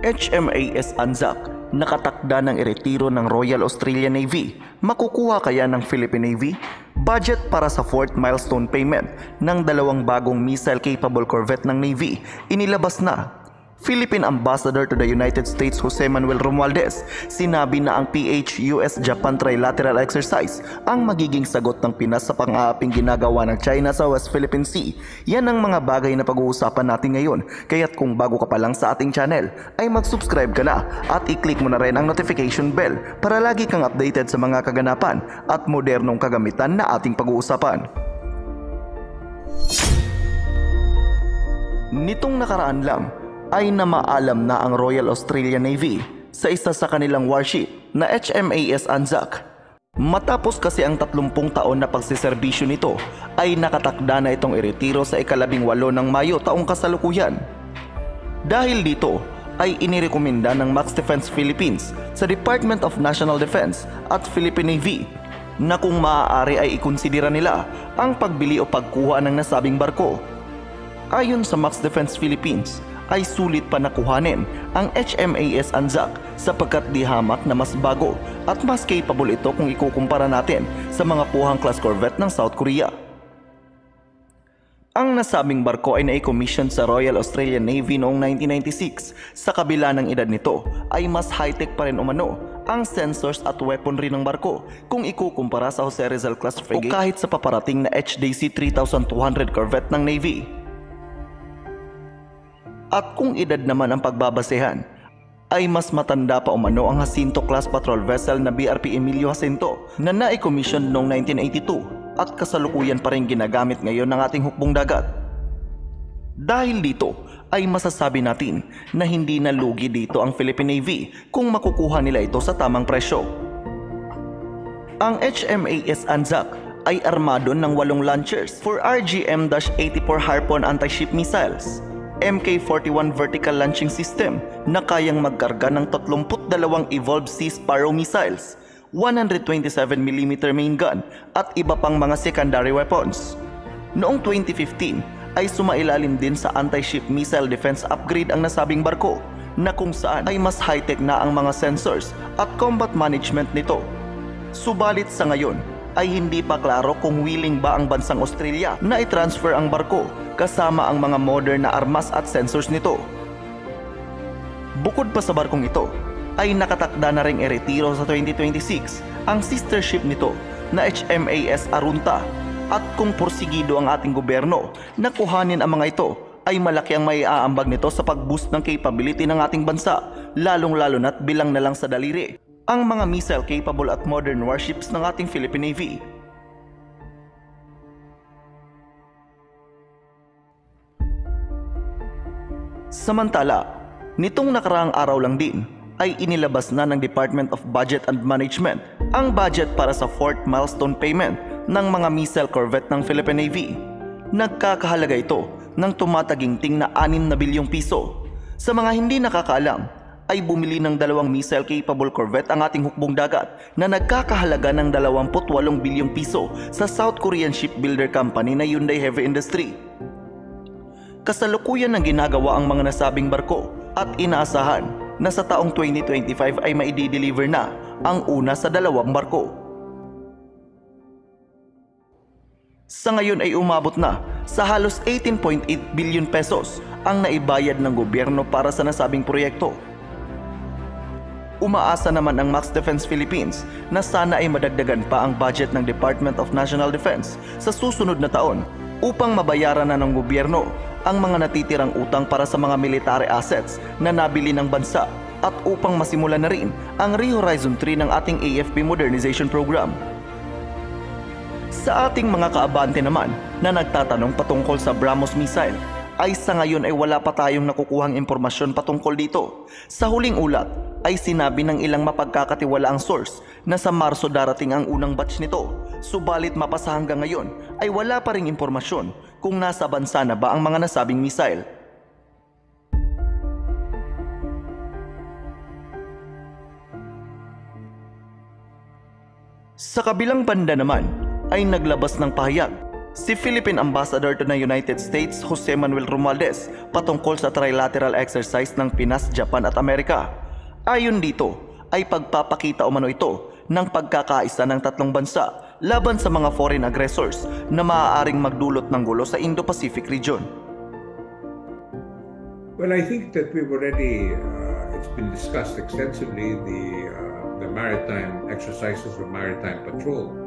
HMAS Anzac, nakatakda ng iretiro ng Royal Australian Navy. Makukuha kaya ng Philippine Navy? Budget para sa 4th milestone payment ng dalawang bagong missile-capable corvette ng Navy, inilabas na. Philippine Ambassador to the United States Jose Manuel Romualdez, sinabi na ang PH-US-Japan Trilateral Exercise ang magiging sagot ng Pinas sa pang-aaping ginagawa ng China sa West Philippine Sea. Yan ang mga bagay na pag-uusapan natin ngayon, kaya't kung bago ka pa lang sa ating channel, ay mag-subscribe ka na at i-click mo na rin ang notification bell para lagi kang updated sa mga kaganapan at modernong kagamitan na ating pag-uusapan. Nitong nakaraan lang, ay namaalam na ang Royal Australian Navy sa isa sa kanilang warship na HMAS Anzac. Matapos kasi ang 30 taon na pagsiserbisyo nito, ay nakatakda na itong iretiro sa ika-18 ng Mayo taong kasalukuyan. Dahil dito, ay inirekomenda ng Max Defense Philippines sa Department of National Defense at Philippine Navy na kung maaari ay ikonsidera nila ang pagbili o pagkuha ng nasabing barko. Ayon sa Max Defense Philippines, ay sulit pa nakuhanin ang HMAS Anzac sapagkat di hamak na mas bago at mas capable ito kung ikukumpara natin sa mga Pohang class corvette ng South Korea. Ang nasabing barko ay na-commission sa Royal Australian Navy noong 1996. Sa kabila ng edad nito ay mas high-tech pa rin umano ang sensors at weaponry ng barko kung ikukumpara sa Jose Rizal class frigate o kahit sa paparating na HDC 3200 corvette ng Navy. At kung edad naman ang pagbabasehan, ay mas matanda pa umano ang Jacinto class patrol vessel na BRP Emilio Jacinto na na-commission noong 1982 at kasalukuyan pa rin ginagamit ngayon ng ating hukbong dagat. Dahil dito ay masasabi natin na hindi nalugi dito ang Philippine Navy kung makukuha nila ito sa tamang presyo. Ang HMAS Anzac ay armado ng 8 launchers for RGM-84 Harpoon anti-ship missiles, Mk-41 vertical launching system na kayang magkarga ng 32 Evolved Sea Sparrow missiles, 127mm main gun at iba pang mga secondary weapons. Noong 2015 ay sumailalim din sa anti-ship missile defense upgrade ang nasabing barko na kung saan ay mas high-tech na ang mga sensors at combat management nito. Subalit sa ngayon ay hindi pa klaro kung willing ba ang bansang Australia na i-transfer ang barko kasama ang mga modern na armas at sensors nito. Bukod pa sa barkong ito, ay nakatakda na ring iretiro sa 2026 ang sister ship nito na HMAS Arunta at kung porsigido ang ating gobyerno na kuhanin ang mga ito, ay malaki ang maiaambag nito sa pag-boost ng capability ng ating bansa, lalong-lalo na't bilang na lang sa daliri ang mga missile-capable at modern warships ng ating Philippine Navy. Samantala, nitong nakaraang araw lang din ay inilabas na ng Department of Budget and Management ang budget para sa 4th milestone payment ng mga missile corvette ng Philippine Navy. Nagkakahalaga ito ng tumataginting na 6 na bilyong piso. Sa mga hindi nakakaalam, ay bumili ng 2 missile-capable corvette ang ating hukbong dagat na nagkakahalaga ng 28 bilyong piso sa South Korean shipbuilder company na Hyundai Heavy Industry. Kasalukuyan ng ginagawa ang mga nasabing barko at inaasahan na sa taong 2025 ay maidi-deliver na ang una sa 2 barko. Sa ngayon ay umabot na sa halos 18.8 billion pesos ang naibayad ng gobyerno para sa nasabing proyekto. Umaasa naman ang Max Defense Philippines na sana ay madagdagan pa ang budget ng Department of National Defense sa susunod na taon upang mabayaran na ng gobyerno ang mga natitirang utang para sa mga military assets na nabili ng bansa at upang masimulan na rin ang Re-Horizon 3 ng ating AFP Modernization Program. Sa ating mga kaabante naman na nagtatanong patungkol sa BrahMos missile, ay sa ngayon ay wala pa tayong nakukuhang impormasyon patungkol dito. Sa huling ulat ay sinabi ng ilang mapagkakatiwalaang source na sa Marso darating ang unang batch nito. Subalit mapasa hanggang ngayon ay wala pa ring impormasyon kung nasa bansa na ba ang mga nasabing missile. Sa kabilang banda naman ay naglabas ng pahayag Si Philippine Ambassador to the United States Jose Manuel Romualdez patungkol sa trilateral exercise ng Pinas, Japan at Amerika. Ayon dito ay pagpapakita umano ito ng pagkakaisa ng tatlong bansa laban sa mga foreign aggressors na maaaring magdulot ng gulo sa Indo-Pacific region. Well, I think that we've already, it's been discussed extensively, the maritime exercises of maritime patrol,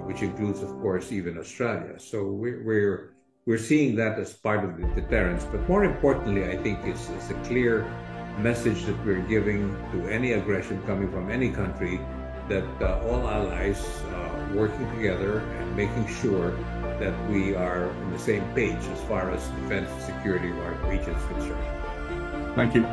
which includes, of course, even Australia. So we're seeing that as part of the deterrence. But more importantly, I think it's a clear message that we're giving to any aggression coming from any country that all allies working together and making sure that we are on the same page as far as defense and security of our region is concerned. Thank you.